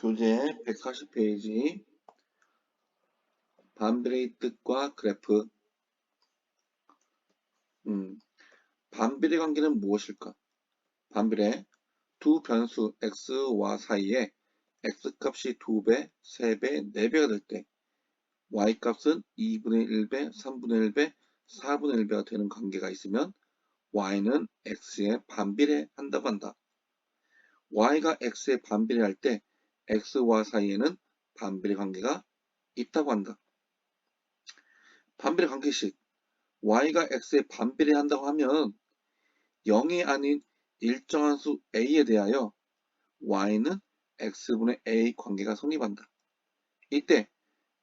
교재 140페이지 반비례의 뜻과 그래프. 반비례 관계는 무엇일까? 반비례, 두 변수 x와 사이에 x값이 2배, 3배, 4배가 될 때 y값은 2분의 1배, 3분의 1배, 4분의 1배가 되는 관계가 있으면 y는 x에 반비례한다고 한다. y가 x에 반비례할 때 x와 사이에는 반비례 관계가 있다고 한다. 반비례 관계식, y가 x에 반비례한다고 하면 0이 아닌 일정한 수 a에 대하여 y는 x분의 a 관계가 성립한다. 이때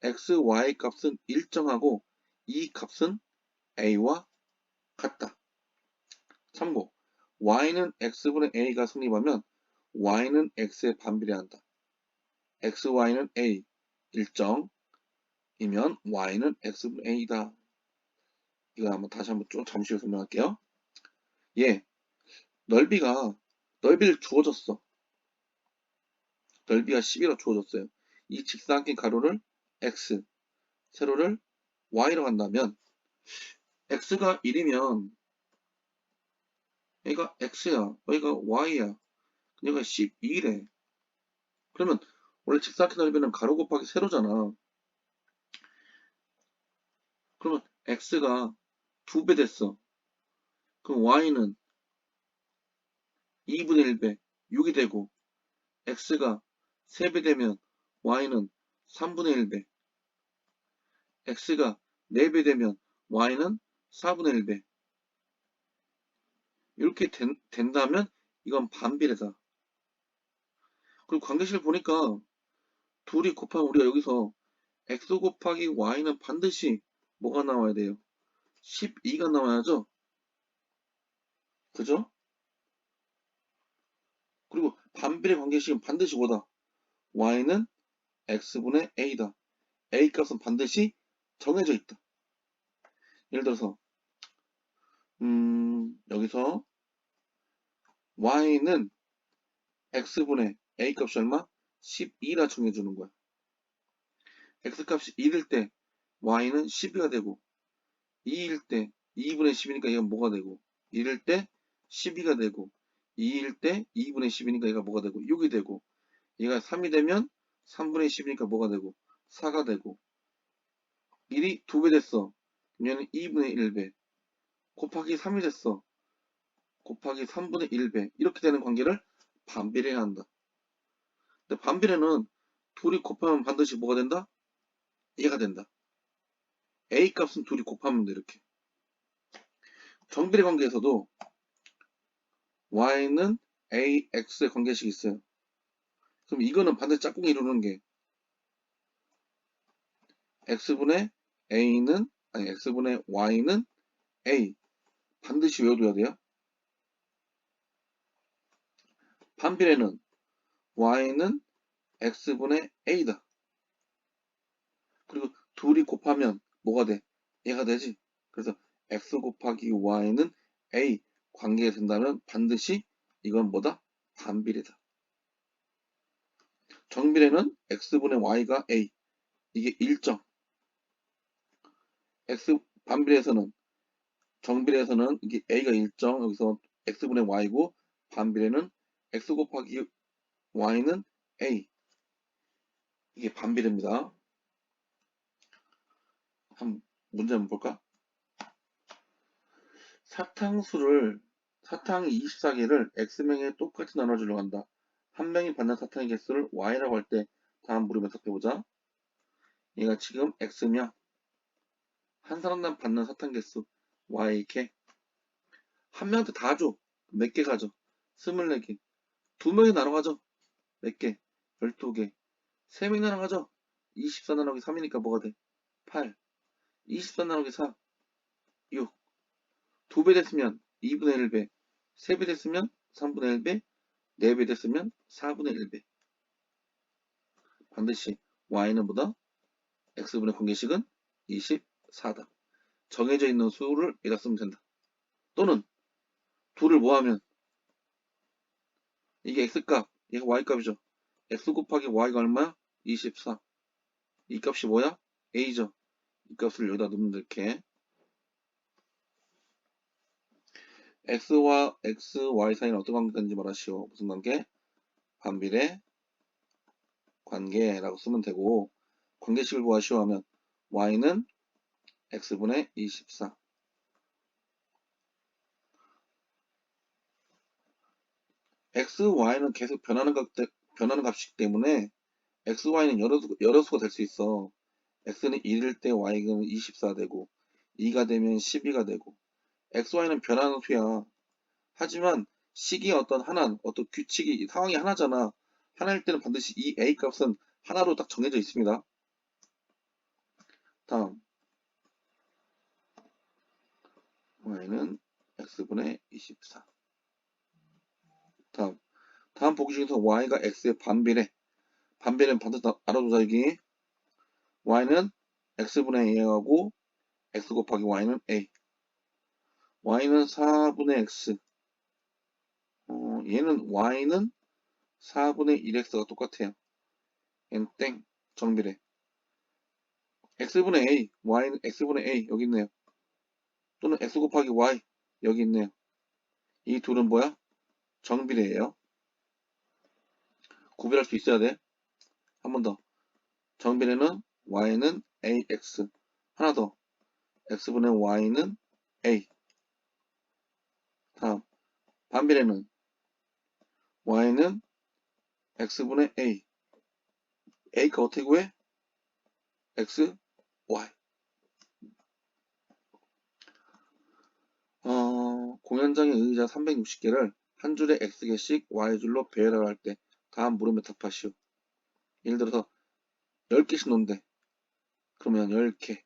x, y 값은 일정하고 이 값은 a와 같다. 참고, y는 x분의 a가 성립하면 y는 x에 반비례한다. x, y는 a 일정이면 y는 x분의 a다. 이거 한번 다시 한번 좀 잠시 후 설명할게요. 넓이를 주어졌어. 넓이가 10이라 주어졌어요. 이 직사각형 가로를 x, 세로를 y로 한다면 x가 1이면 얘가 x야, 여기가 y야. 얘가 12래. 그러면 원래 직사각형 넓이는 가로 곱하기 세로잖아. 그러면 x가 2배 됐어. 그럼 y는 2분의 1배, 6이 되고 x가 3배 되면 y는 3분의 1배, x가 4배 되면 y는 4분의 1배. 이렇게 된다면 이건 반비례다. 그리고 관계식을 보니까 둘이 곱하면 우리가 여기서 x 곱하기 y는 반드시 뭐가 나와야 돼요? 12가 나와야죠? 그죠? 그리고 반비례 관계식은 반드시 뭐다? y는 x분의 a다. a 값은 반드시 정해져 있다. 예를 들어서 여기서 y는 x분의 a 값이 얼마? 12라 정해주는 거야. x값이 1일 때 y는 12가 되고 2일 때 2분의 10이니까 얘가 뭐가 되고 1일 때 12가 되고 2일 때 2분의 10이니까 얘가 뭐가 되고 6이 되고 얘가 3이 되면 3분의 10이니까 뭐가 되고 4가 되고 1이 2배 됐어. 얘는 2분의 1배 곱하기 3이 됐어. 곱하기 3분의 1배 이렇게 되는 관계를 반비례해야 한다. 근데 반비례는 둘이 곱하면 반드시 뭐가 된다? 얘가 된다. a 값은 둘이 곱하면 돼. 이렇게. 정비례 관계에서도 y는 ax의 관계식이 있어요. 그럼 이거는 반드시 짝꿍이 이루는 게 x분의 y는 a 반드시 외워둬야 돼요. 반비례는 y는 x분의 a다. 그리고 둘이 곱하면 뭐가 돼? 얘가 되지. 그래서 x 곱하기 y는 a 관계가 된다면 반드시 이건 뭐다? 반비례다. 정비례는 x분의 y가 a 이게 일정. 반비례에서는 정비례에서는 이게 a가 일정 여기서 x분의 y고 반비례는 x 곱하기 y는 a 이게 반비례입니다. 문제 한번 볼까? 사탕이 24개를 x명에 똑같이 나눠주려고 한다. 한 명이 받는 사탕의 개수를 y라고 할 때 다음 물음에 섞여보자. 얘가 지금 x명 한 사람당 받는 사탕 개수 y개 한 명한테 다 줘. 몇 개 가져? 24개. 두 명이 나눠 가져. 몇 개? 12개. 세 명이 나눠 가져. 24 나누기 3이니까 뭐가 돼? 8. 24 나누기 4. 6. 2배 됐으면 2분의 1배. 3배 됐으면 3분의 1배. 4배 됐으면 4분의 1배. 반드시 y는 보다 x분의 관계식은 24다. 정해져 있는 수를 여기다 쓰면 된다. 또는 둘을 뭐하면 이게 x값, 얘가 y값이죠. x 곱하기 y가 얼마야? 24. 이 값이 뭐야? a죠. 이 값을 여기다 넣으면 이렇게 x와 x, y 사이는 어떤 관계인지 말하시오. 무슨 관계? 반비례 관계라고 쓰면 되고, 관계식을 구하시오 하면 y는 x분의 24. x, y는 계속 변하는 값이기 때문에 x, y는 여러 수가 될 수 있어. x는 1일 때 y는 24 되고, 2가 되면 12가 되고, x, y는 변하는 수야. 하지만 식이 어떤 규칙이, 상황이 하나잖아. 하나일 때는 반드시 이 a 값은 하나로 딱 정해져 있습니다. 다음, y는 x분의 24. 다음 보기 중에서 y가 x의 반비례. 반비례는 반드시 알아두자, 여기. y는 x분의 a하고 x 곱하기 y는 a. y는 4분의 x. 얘는 y는 4분의 1x가 똑같아요. 얘는 땡. 정비례. x분의 a, y는 x분의 a 여기 있네요. 또는 x 곱하기 y 여기 있네요. 이 둘은 뭐야? 정비례예요. 구별할 수 있어야 돼. 한 번 더. 정비례는 y는 ax. 하나 더. x분의 y는 a. 다음. 반비례는 y는 x분의 a. a가 어떻게 구해? x, y. 공연장의 의자 360개를 한 줄에 x개씩 y줄로 배열할 때 다음 물음에 답하시오. 예를 들어서 10개씩 놓는데 그러면 10개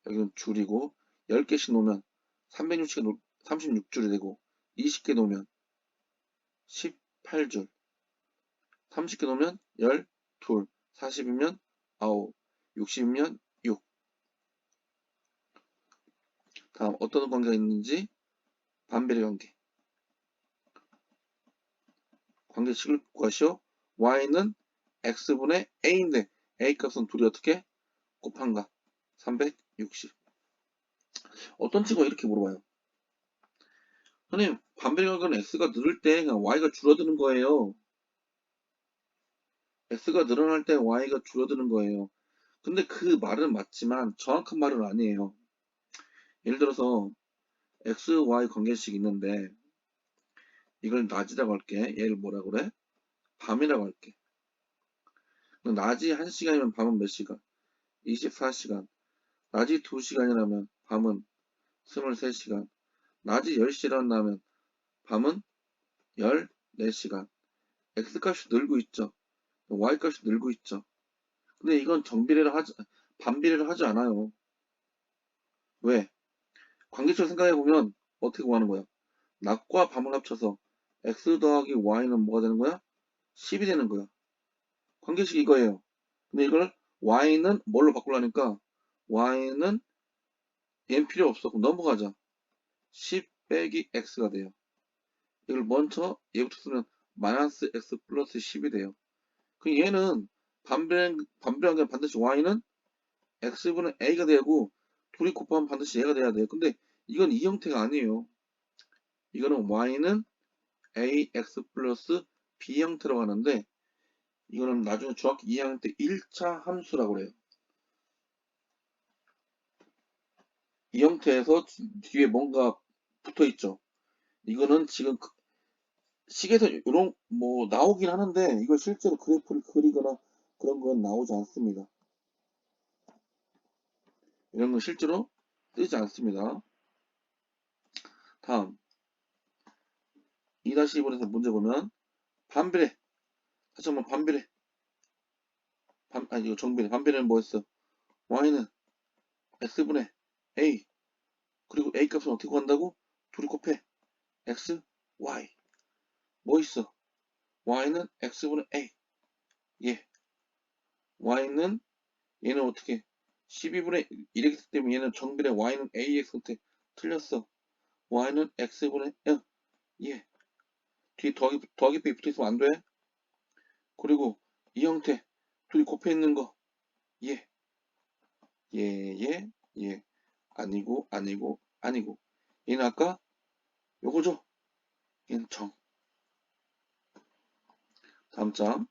여기는 줄이고 10개씩 놓으면 36줄이 되고 20개 놓으면 18줄 30개 놓으면 12 40이면 9 60이면 6. 다음 어떤 관계가 있는지 반비례 관계. 관계식을 구하시오. y는 x분의 a인데 a 값은 둘이 어떻게 곱한가? 360. 어떤 친구가 이렇게 물어봐요. 선생님, 반비례 관계는 x가 늘을 때 그냥 y가 줄어드는 거예요. x가 늘어날 때 y가 줄어드는 거예요. 근데 그 말은 맞지만 정확한 말은 아니에요. 예를 들어서 x, y 관계식 있는데 이걸 낮이라고 할게. 얘를 뭐라 그래? 밤이라고 할게. 낮이 1시간이면 밤은 몇 시간? 24시간. 낮이 2시간이라면 밤은 23시간. 낮이 10시라면 밤은 14시간. x값이 늘고 있죠. y값이 늘고 있죠. 근데 이건 반비례를 하지 않아요. 왜? 관계식을 생각해보면 어떻게 구하는 거야? 낮과 밤을 합쳐서 x 더하기 y는 뭐가 되는 거야? 10이 되는 거야. 관계식이 이거예요. 근데 이걸 y는 뭘로 바꾸려니까 y는 얘는 필요 없어. 그럼 넘어가자. 10 빼기 x가 돼요. 이걸 먼저 얘부터 쓰면 마이너스 x 플러스 10이 돼요. 그 얘는 반비례하면 반드시 y는 x분의 a가 되고 둘이 곱하면 반드시 얘가 돼야 돼요. 근데 이건 이 형태가 아니에요. 이거는 y는 ax 플러스 b 형태로 가는데 이거는 나중에 정확히 이해할 때 1차 함수라고 그래요. 이 형태에서 뒤에 뭔가 붙어 있죠. 이거는 지금 식에서 이런 뭐 나오긴 하는데 이걸 실제로 그래프를 그리거나 그런 건 나오지 않습니다. 이런 건 실제로 뜨지 않습니다. 다음 2-1번에서 문제 보면 반비례 다시 한번 반비례 이거 정비례 반비례는 뭐였어? y는 x분의 a 그리고 a 값은 어떻게 구한다고? 둘이 곱해 x, y 뭐 있어? y는 x분의 a 예 y는 얘는 어떻게 12분의 1x 때문에 얘는 정비례 y는 ax한테 틀렸어. y는 x분의 예 뒤에 더하기 빼기 붙어있으면 안돼. 그리고 이 형태 둘이 곱해 있는 거 예, 예, 예. 아니고, 아니고, 아니고. 얘는 아까 요거죠? 얘는 정. 다음 장.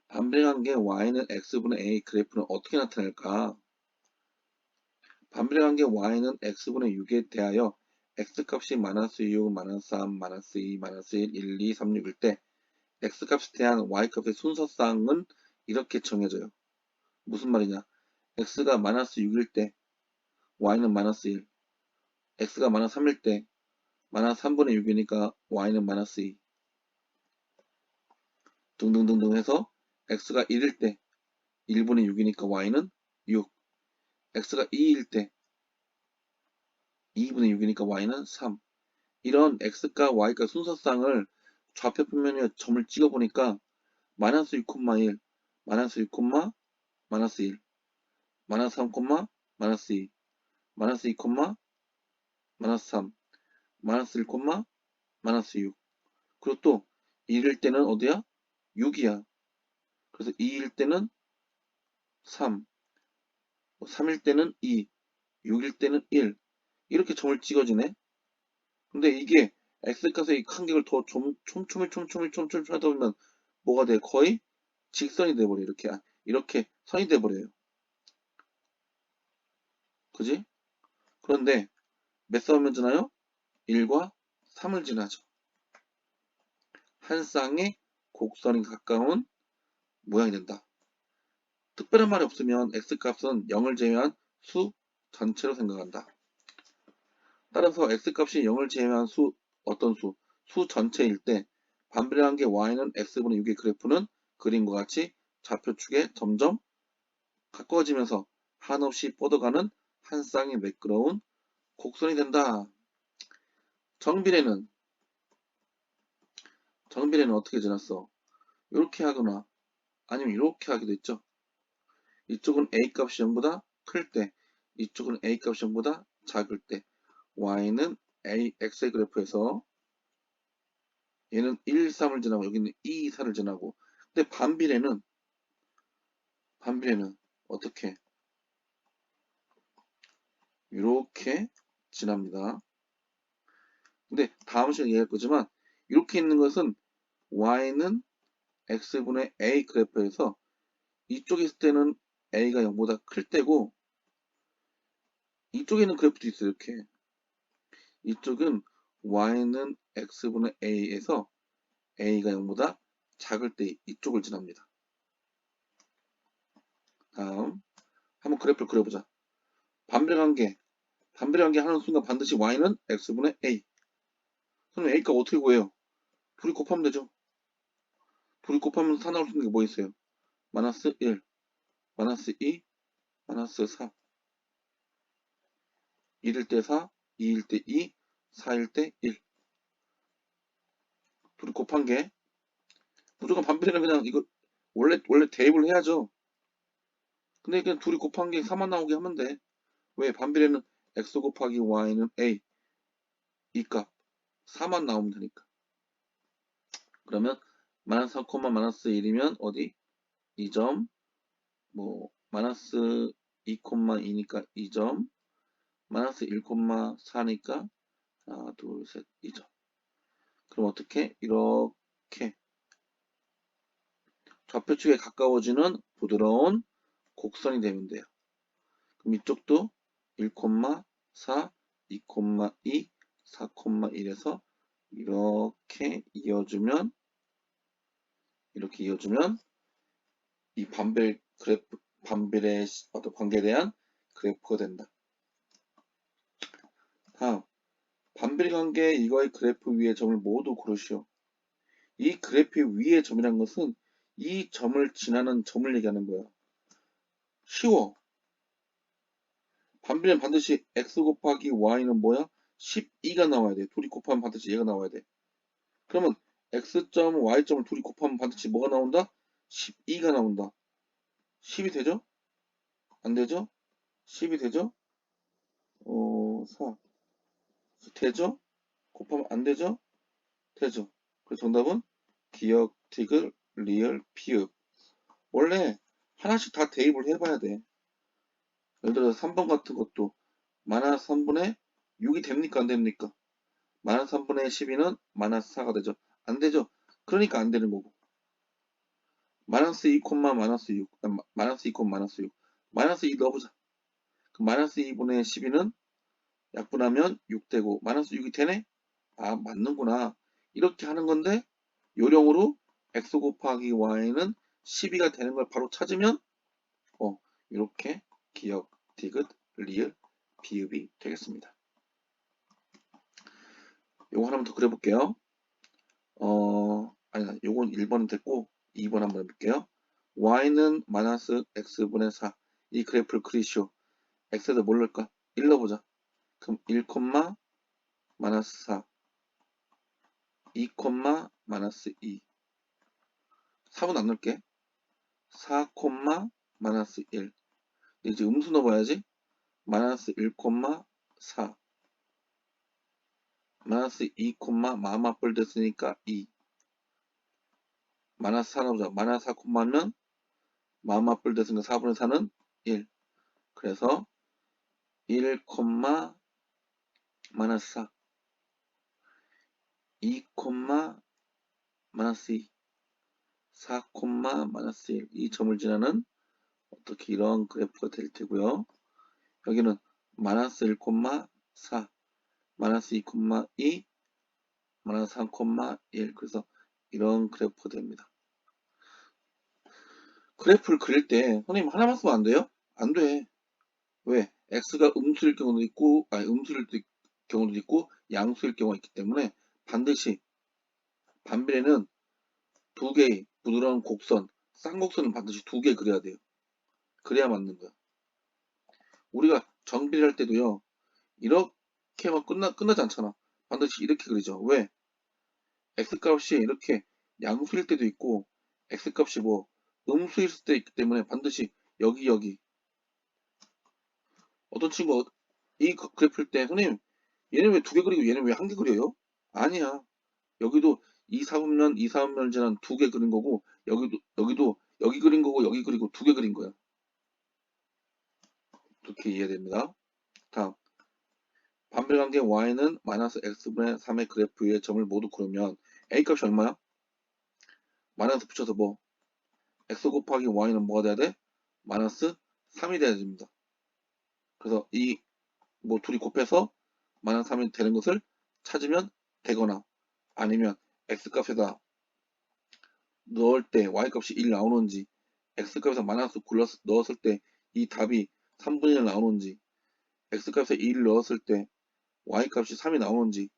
반비례관계 y는 x분의 a 그래프는 어떻게 나타낼까? 반비례관계 y는 x분의 6에 대하여 x값이 마이너스 6, 마이너스 3, 마이너스 2, 마이너스 1, 1, 2, 3, 6일 때 x값에 대한 y값의 순서쌍은 이렇게 정해져요. 무슨 말이냐? x가 마이너스 6일 때 y는 마이너스 1, x가 마이너스 3일 때 마이너스 3분의 6이니까 y는 마이너스 2 등등등등 해서 x가 1일 때 1분의 6이니까 y는 6 x가 2일 때 2분의 6이니까 y는 3 이런 x과 y가 순서쌍을 좌표 평면에 점을 찍어보니까 마이너스 6, 1 마이너스 6, 마이너스 1 마이너스 3, 마이너스 2 마이너스 2, 마이너스 3 마이너스 1, 마이너스 6 그리고 또 1일 때는 어디야? 6이야. 그래서 2일 때는 3 3일 때는 2 6일 때는 1 이렇게 점을 찍어지네. 근데 이게 x값의 이 간격을 더 촘촘히 하다 보면 뭐가 돼? 거의 직선이 돼버려. 이렇게 선이 돼버려요. 그지? 그런데 몇 쌍을 지나요? 1과 3을 지나죠. 한 쌍의 곡선이 가까운 모양이 된다. 특별한 말이 없으면 x값은 0을 제외한 수 전체로 생각한다. 따라서 x값이 0을 제외한 수 어떤 수? 수 전체일 때 반비례관계 y는 x분의 6의 그래프는 그림과 같이 좌표축에 점점 가까워지면서 한없이 뻗어가는 한 쌍의 매끄러운 곡선이 된다. 정비례는 어떻게 지났어? 이렇게 하거나 아니면 이렇게 하기도 했죠. 이쪽은 a 값이 0보다 클 때, 이쪽은 a 값이 0보다 작을 때 y는 x의 그래프에서 얘는 1, 3을 지나고 여기는 2, 4를 지나고 근데 반비례는 어떻게? 이렇게 지납니다. 근데 다음 시간에 얘기할 거지만 이렇게 있는 것은 y는 x분의 a 그래프에서 이쪽에 있을 때는 a가 0보다 클 때고 이쪽에 있는 그래프도 있어요. 이렇게 이쪽은 y는 x분의 a에서 a가 0보다 작을 때 이쪽을 지납니다. 다음 한번 그래프를 그려보자. 반비례관계 하는 순간 반드시 y는 x분의 a. 그럼 a값 어떻게 구해요? 둘이 곱하면 되죠. 둘이 곱하면 4 나올 수 있는 게 뭐 있어요? 마이너스 1, 마이너스 2, 마이너스 4. 1일 때 4, 2일 때 2, 4일 때 1. 둘이 곱한 게 무조건 반비례는 그냥 이거 원래 대입을 해야죠. 근데 그냥 둘이 곱한 게 4만 나오게 하면 돼. 왜? 반비례는 x 곱하기 y는 a 이 값 4만 나오면 되니까. 그러면 마이너스 4, 마이너스 1이면 어디? 2점 뭐 마이너스 2, 2니까 2점 마이너스 1, 4니까 하나, 둘, 셋, 2점. 그럼 어떻게? 이렇게 좌표축에 가까워지는 부드러운 곡선이 되면 돼요. 그럼 이쪽도 1, 4, 2, 2, 4, 1에서 이렇게 이어주면 이 반비례 어떤 관계에 대한 그래프가 된다. 다음 반비례 관계 이거의 그래프 위의 점을 모두 고르시오. 이 그래프 위의 점이란 것은 이 점을 지나는 점을 얘기하는 거야. 쉬워. 반비례는 반드시 x 곱하기 y는 뭐야? 12가 나와야 돼. 둘이 곱하면 반드시 얘가 나와야 돼. 그러면 x점, y점을 둘이 곱하면 반드시 뭐가 나온다? 12가 나온다. 10이 되죠? 안 되죠? 10이 되죠? 4. 되죠? 곱하면 안 되죠? 되죠. 그래서 정답은 기억 틱을 리을, 비읍. 원래 하나씩 다 대입을 해봐야 돼. 예를 들어서 3번 같은 것도 마이너스 3분의 6이 됩니까? 안 됩니까? 마이너스 3분의 12는 마이너스 4가 되죠. 안 되죠. 그러니까 안 되는 거고. 마이너스 2, 마이너스 6. 마이너스 2, 마이너스 6. 마이너스 2 넣어보자. 그럼 마이너스 2분의 12는 약분하면 6 되고 마이너스 6이 되네? 아, 맞는구나. 이렇게 하는 건데 요령으로 x 곱하기 y는 12가 되는 걸 바로 찾으면 이렇게 기역, 디귿, 리을, 비읍이 되겠습니다. 요거 하나만 더 그려볼게요. 아니다. 요건 1번은 됐고 2번 한번 해볼게요. y는 마이너스 x분의 4. 이 그래프를 그리시오. x에다 뭘 넣을까? 1 넣어보자. 그럼 1, 마이너스 4. 2, 마이너스 2. 4분 안 넣을게. 4, 마이너스 1. 이제 음수 넣어봐야지. 마이너스 1, 4. 마이너스 2, 마마뿔 됐으니까 2. 마이너스 4 넣어보자. 마이너스 4,면 마마뿔 됐으니까 4분의 4는 1. 그래서 1, 마이너스 4. 2, 마이너스 2. 4, 마이너스 1. 이 점을 지나는 어떻게 이런 그래프가 될 테고요. 여기는 마이너스 1, 4. 마이너스 2, 2. 마이너스 3, 1. 그래서 이런 그래프가 됩니다. 그래프를 그릴 때 선생님 하나만 쓰면 안 돼요? 안 돼. 왜? x가 음수일 경우도 있고 음수일 경우도 있고 양수일 경우가 있기 때문에 반드시 반비례는 두 개의 부드러운 곡선, 쌍곡선은 반드시 두 개 그려야 돼요. 그래야 맞는 거야. 우리가 정비례할 때도요. 이렇게만 끝나지 않잖아. 반드시 이렇게 그리죠. 왜? x값이 이렇게 양수일 때도 있고 x값이 음수일 수도 있기 때문에 반드시 여기 어떤 친구 이 그래프일 때 선생님 얘는 왜 두 개 그리고 얘는 왜 한 개 그려요? 아니야. 여기도 2, 4분면 2, 4분면 지난 두 개 그린 거고 여기도 여기 그린 거고 여기 그리고 두 개 그린 거야. 이렇게 이해됩니다. 다음 반비례관계 y는 마이너스 x분의 3의 그래프 위에 점을 모두 고르면 a값이 얼마야? 마이너스 붙여서 x 곱하기 y는 뭐가 돼야 돼? 마이너스 3이 돼야 됩니다. 그래서 이 둘이 곱해서 마이너스 3이 되는 것을 찾으면 되거나 아니면 x값에다 넣을 때 y값이 1 나오는지 x값에서 마이너스 넣었을 때 이 답이 3분의 1 나오는지 x값에 2를 넣었을 때 y값이 3이 나오는지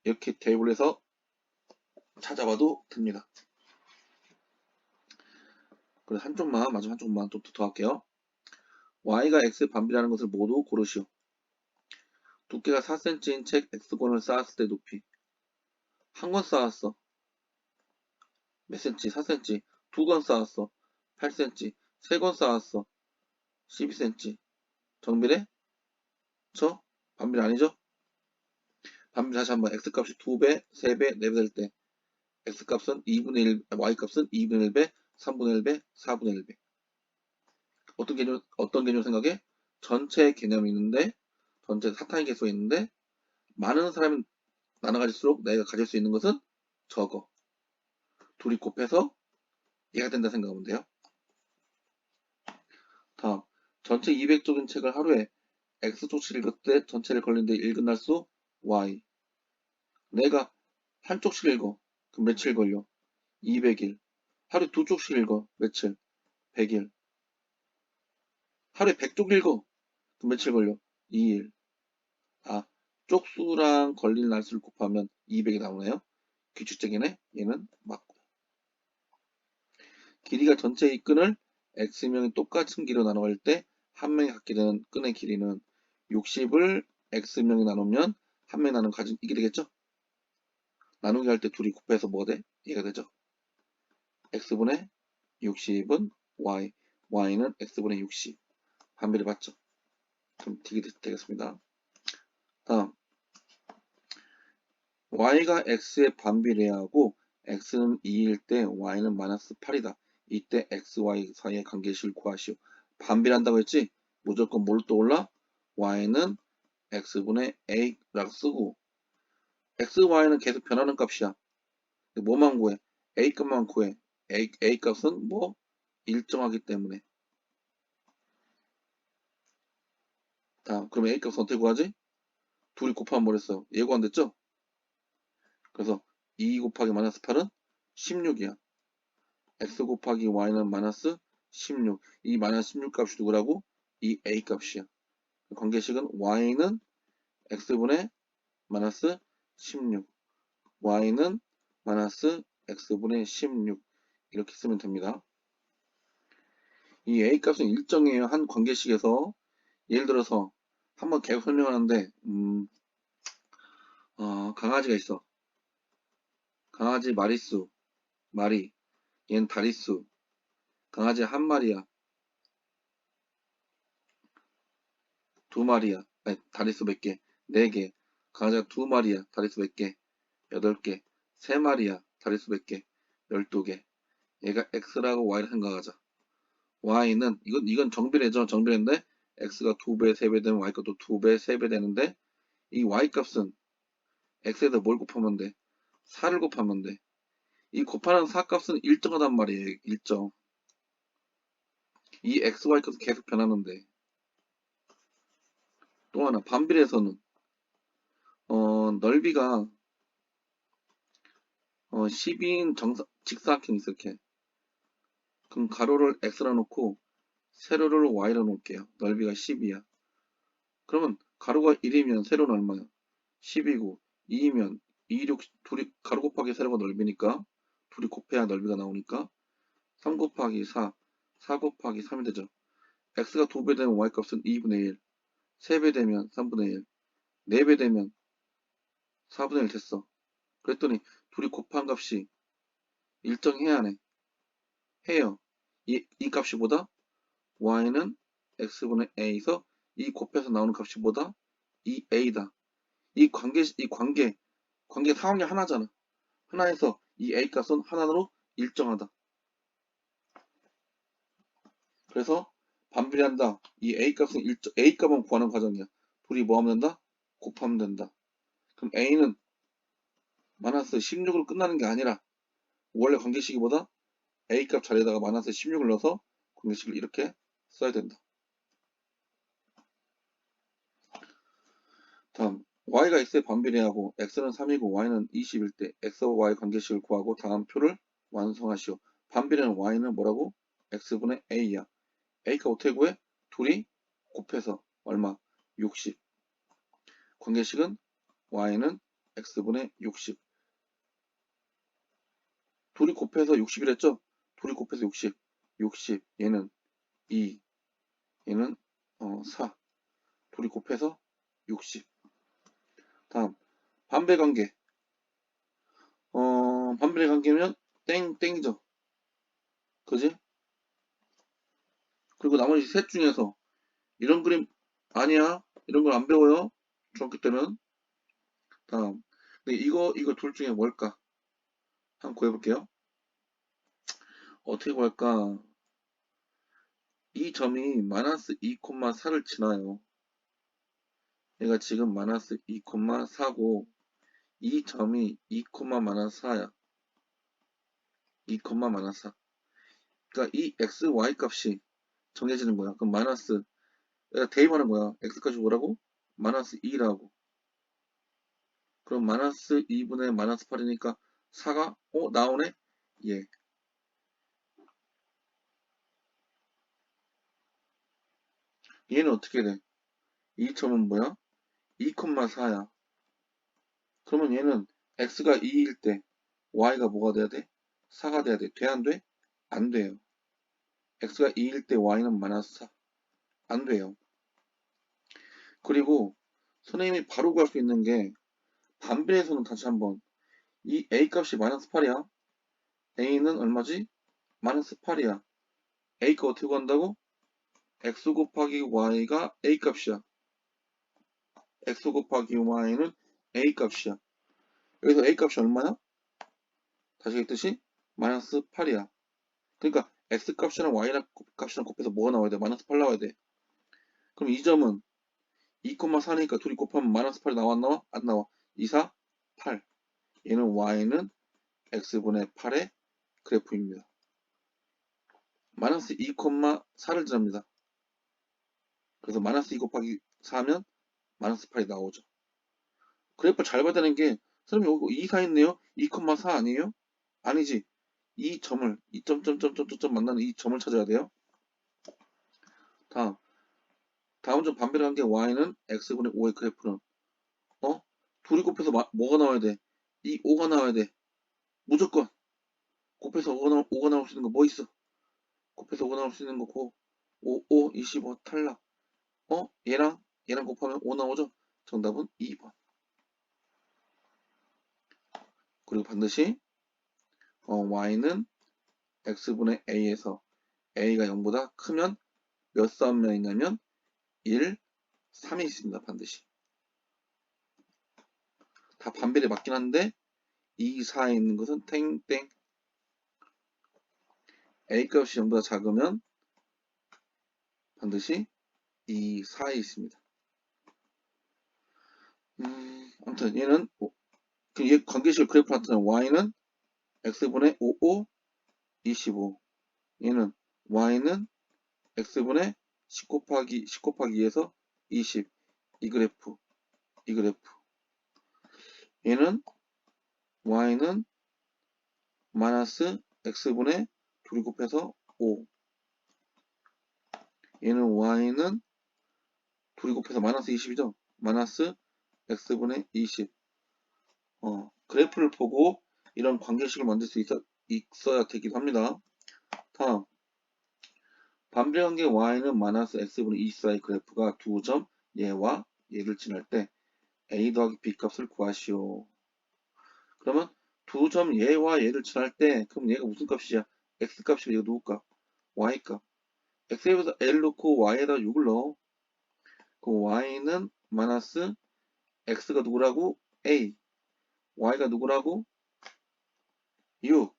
이렇게 대입을 해서 찾아봐도 됩니다. 그래서 마지막 한쪽만 좀 더 할게요. y가 x의 반비라는 것을 모두 고르시오. 두께가 4cm인 책 x권을 쌓았을 때 높이. 한 권 쌓았어. 몇 cm? 4cm. 두 권 쌓았어. 8cm. 세 권 쌓았어. 12cm. 정비례? 반비례 아니죠? 반비례 다시 한번 x값이 2배, 3배, 4배 될 때 x값은 2분의 1, y값은 2분의 1배, 3분의 1배, 4분의 1배. 어떤 개념 생각해? 전체 개념이 있는데, 전체 사타의 개수가 있는데, 많은 사람이 나눠가질수록 내가 가질 수 있는 것은 적어. 둘이 곱해서 얘가 된다 생각하면 돼요. 다음, 전체 200쪽인 책을 하루에 X쪽씩 읽을 때 전체를 걸리는데 읽은 날수 Y. 내가 한 쪽씩 읽어. 그럼 며칠 걸려? 200일. 하루에 두 쪽씩 읽어. 며칠? 100일. 하루에 100쪽 읽어. 그럼 며칠 걸려? 2일. 아, 쪽수랑 걸릴 날수를 곱하면 200이 나오네요. 규칙적이네. 얘는 맞고. 길이가 전체의 끈을 X명이 똑같은 길이로 나눠갈 때 한 명이 갖게 되는 끈의 길이는 60을 X명이 나누면 한 명이 나누면 가진 이게 되겠죠? 나누기 할 때 둘이 곱해서 뭐가 돼? 얘가 되죠? X분의 60은 Y, Y는 X분의 60. 반비례 맞죠? 그럼 되게 되겠습니다. 다음 Y가 X의 반비례하고 x는 2일 때 y는 마이너스 8이다. 이때 x, y 사이의 관계식을 구하시오. 반비례한다고 했지? 무조건 뭘 떠올라? y는 x분의 a라고 쓰고 x, y는 계속 변하는 값이야. 뭐만 구해? a 값만 구해. a 값은 뭐? 일정하기 때문에. 다음, 그럼 a 값은 어떻게 구하지? 둘이 곱하면 뭐랬어? 예고 안 됐죠? 그래서 2 곱하기 마이너스 8은 16이야. x 곱하기 y는 마이너스 16. 이 마이너스 16 값이 누구라고? 이 a 값이야. 관계식은 y는 x분의 마이너스 16. y는 마이너스 x분의 16. 이렇게 쓰면 됩니다. 이 a 값은 일정해요. 한 관계식에서 예를 들어서 한번 계속 설명하는데 강아지가 있어. 강아지 마리수, 마리. 얘는 다리수. 강아지 한 마리야. 두 마리야. 아니, 다리수 몇 개? 네 개. 강아지가 두 마리야. 다리수 몇 개? 8개. 세 마리야. 다리수 몇 개? 12개. 얘가 x라고 y를 생각하자. y는 이건 정비례죠. 정비례인데 x가 2배, 3배 되면 y 값도 2배, 3배 되는데 이 y 값은 x에다 뭘 곱하면 돼? 4를 곱하면 돼. 이 곱하는 4 값은 일정하단 말이에요. 일정. 이 x, y 값은 계속 변하는데 또 하나 반비례에서는 넓이가 12인 직사각형이 이렇게. 그럼 가로를 x라 놓고 세로를 y라 놓을게요. 넓이가 10이야. 그러면 가로가 1이면 세로는 얼마야? 10이고 2이면 2, 6, 둘이 가로 곱하기 세로가 넓이니까 둘이 곱해야 넓이가 나오니까 3 곱하기 4, 4 곱하기 3이 되죠. x가 2배 되면 y값은 2분의 1, 3배 되면 3분의 1, 4배 되면 4분의 1 됐어. 그랬더니 둘이 곱한 값이 일정해야 하네. 해요. 이 값이 보다 y는 x분의 a에서 이 곱해서 나오는 값이 보다 이 a다. 이 관계 상황이 하나잖아. 하나에서 이 a 값은 하나로 일정하다. 그래서 반비례한다. 이 a 값은 a 값만 구하는 과정이야. 둘이 뭐 하면 된다? 곱하면 된다. 그럼 a는 마이너스 16으로 끝나는 게 아니라 원래 관계식이보다 a 값 자리에다가 마이너스 16을 넣어서 관계식을 이렇게 써야 된다. 다음 y가 x에 반비례하고 x는 3이고 y는 20일 때 x와 y 관계식을 구하고 다음 표를 완성하시오. 반비례는 y는 뭐라고? x분의 a야. a가 어떻게 구해? 둘이 곱해서 얼마? 60. 관계식은 y는 x분의 60. 둘이 곱해서 60이랬죠? 둘이 곱해서 60. 60. 얘는 2. 얘는 4. 둘이 곱해서 60. 다음 반배관계. 반배관계면 땡이죠. 그지? 그리고 나머지 셋 중에서 이런 그림 아니야. 이런 걸 안 배워요. 중학교 때는. 다음. 근데 이거 둘 중에 뭘까? 한번 구해볼게요. 어떻게 구할까? 이 점이 마이너스 2,4를 지나요. 얘가 지금 마이너스 2,4고 이 점이 2, 마이너스 4야. 2, 마이너스 4. 그러니까 이 x, y 값이 정해지는 거야. 그럼 마이너스 대입하는 거야. x 값이 뭐라고? 마이너스 2라고. 그럼 마이너스 2분의 마이너스 8이니까 4가 나오네? 예. 얘는 어떻게 돼? 이 점은 뭐야? 2,4야. 그러면 얘는 x가 2일 때 y가 뭐가 돼야 돼? 4가 돼야 돼. 돼 안 돼? 안 돼요. x가 2일 때 y는 마이너스 4. 안 돼요. 그리고 선생님이 바로 구할 수 있는 게 반비례에서는 다시 한번 이 a 값이 마이너스 8이야. a는 얼마지? 마이너스 8이야. a가 어떻게 구한다고? x 곱하기 y가 a 값이야. x 곱하기 y는 a 값이야. 여기서 a 값이 얼마야? 다시 했듯이 마이너스 8이야. 그러니까 x 값이랑 y 값이랑 곱해서 뭐가 나와야 돼? 마이너스 8 나와야 돼. 그럼 이 점은 2,4니까 둘이 곱하면 마이너스 8이 나와 안 나와? 안 나와. 2, 4, 8. 얘는 y는 x분의 8의 그래프입니다. 마이너스 2,4를 지납니다. 그래서 마이너스 2 곱하기 4면 마이너스 8이 나오죠. 그래프 잘 봐야 되는 게 선생님 여기 2, 4 있네요? 2,4 아니에요? 아니지. 이 점을 이 점점점점점 만나는 이 점을 찾아야 돼요. 다음 점 반비례 관계 y는 x분의 5의 그래프는 둘이 곱해서 뭐가 나와야 돼? 이 5가 나와야 돼. 무조건 곱해서 5가 나올 수 있는 거 뭐 있어? 곱해서 5가 나올 수 있는 거 5, 25 탈락. 얘랑 곱하면 5 나오죠? 정답은 2번. 그리고 반드시 y는 x분의 a에서 a가 0보다 크면 몇 싸움면이 있냐면 1, 3이 있습니다. 반드시. 다 반비례 맞긴 한데 2, 4에 있는 것은 땡땡. a 값이 0보다 작으면 반드시 2, 4에 있습니다. 아무튼 얘는 얘 관계식을 그래프 나타내는 y는 x분의 5, 25. 얘는 y는 x분의 10 곱하기 2에서 20. 이 그래프. 얘는 y는 마이너스 x분의 2이 곱해서 5. 얘는 y는 2이 곱해서 마이너스 20이죠. 마이너스 x분의 20. 그래프를 보고 이런 관계식을 만들 수 있어야 되기도 합니다. 다음 반비례 관계 y는 마이너스 x분의 24의 그래프가 두 점 얘와 얘를 지날 때 a 더하기 b 값을 구하시오. 그러면 두 점 얘와 얘를 지날 때 그럼 얘가 무슨 값이야? x 값이고 얘가 누구 값? y 값. x에서 l 넣고 y에다 6을 넣어. 그럼 y는 마이너스 x가 누구라고? a. y가 누구라고? 6.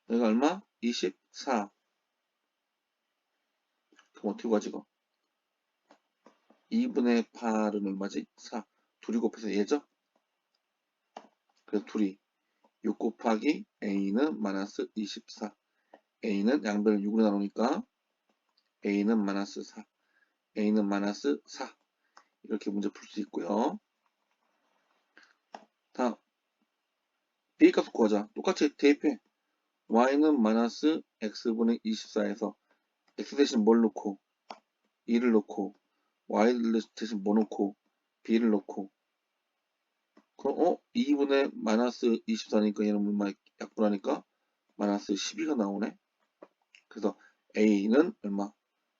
여기가 얼마? 24. 그럼 어떻게 구하지 이거? 2분의 8은 얼마지? 4. 둘이 곱해서 얘죠? 그래서 둘이 6 곱하기 a는 마이너스 24. a는 양변을 6으로 나누니까 a는 마이너스 4. a는 마이너스 4. 이렇게 문제 풀 수 있고요. 다음 b 값을 구하자. 똑같이 대입해. y는 마이너스 x분의 24에서 x 대신 뭘 넣고 2를 넣고 y 대신 뭐 넣고 b를 넣고 그럼 2분의 마이너스 24니까 얘는 얼마 약분하니까 마이너스 12가 나오네. 그래서 a는 얼마?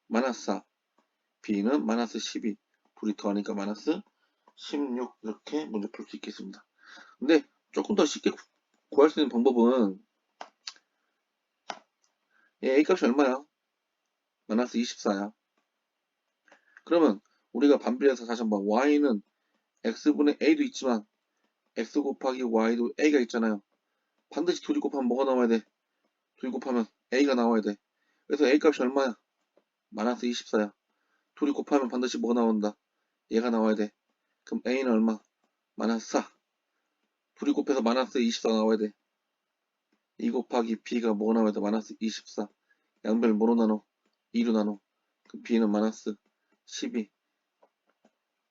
마이너스 4. b는 마이너스 12. 둘이 더하니까 마이너스 16. 이렇게 문제 풀 수 있겠습니다. 근데 조금 더 쉽게 구할 수 있는 방법은 a 값이 얼마야? 마이너스 24야. 그러면 우리가 반비례해서 다시 한번 y는 x분의 a도 있지만 x 곱하기 y도 a가 있잖아요. 반드시 둘이 곱하면 뭐가 나와야 돼? 둘이 곱하면 a가 나와야 돼. 그래서 a 값이 얼마야? 마이너스 24야. 둘이 곱하면 반드시 뭐가 나온다? 얘가 나와야 돼. 그럼 a는 얼마? 마이너스 4. 둘이 곱해서 마이너스 24 나와야 돼. 2 곱하기 b가 뭐가 나와야 돼? 마이너스 24. 양변을 뭐로 나눠? 2로 나눠. 그럼 b는 마이너스 12.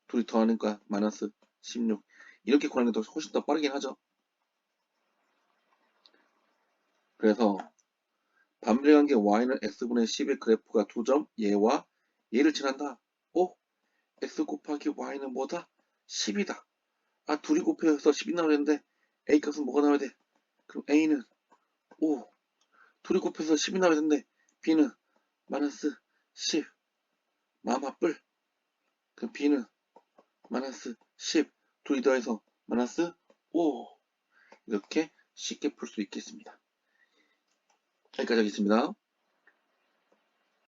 둘이 더하니까 마이너스 16. 이렇게 구하는 게 훨씬 더 빠르긴 하죠. 그래서 반비례 관계 y는 x분의 10의 그래프가 두 점 얘와 얘를 지난다. x 곱하기 y는 뭐다? 10이다. 둘이 곱해서 10이 나오는데 a 값은 뭐가 나와야 돼? 그럼 a는 5. 둘이 곱해서 10이 나와야 되는데 b는 마이너스 10. 마마뿔. 그럼 b는 마이너스 10. 둘이 더해서 마이너스 5. 이렇게 쉽게 풀 수 있겠습니다. 여기까지 하겠습니다.